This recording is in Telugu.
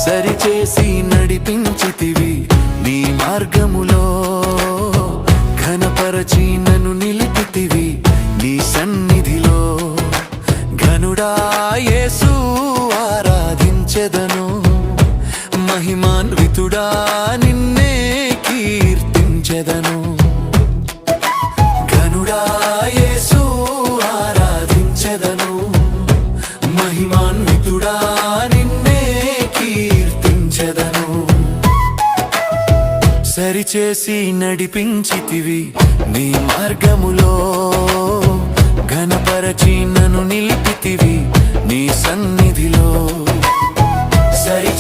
సరిచేసి నడిపించితివి నీ మార్గములో, ఘనపరచి నన్ను నిలిపితివి నీ సన్నిధిలో. ఘనుడా యేసు ఆరాధించెదను, మహిమాన్వితుడా నిన్నే కీర్తించెదను. ఘనుడా యేసు ఆరాధించెదను, మహిమాన్వితుడా నిన్నే కీర్తించెదను. సరిచేసి నడిపించితివి నీ మార్గములో, ఘనపరచి నన్ను నిలిపితివి నీ సన్నిధిలో. సరి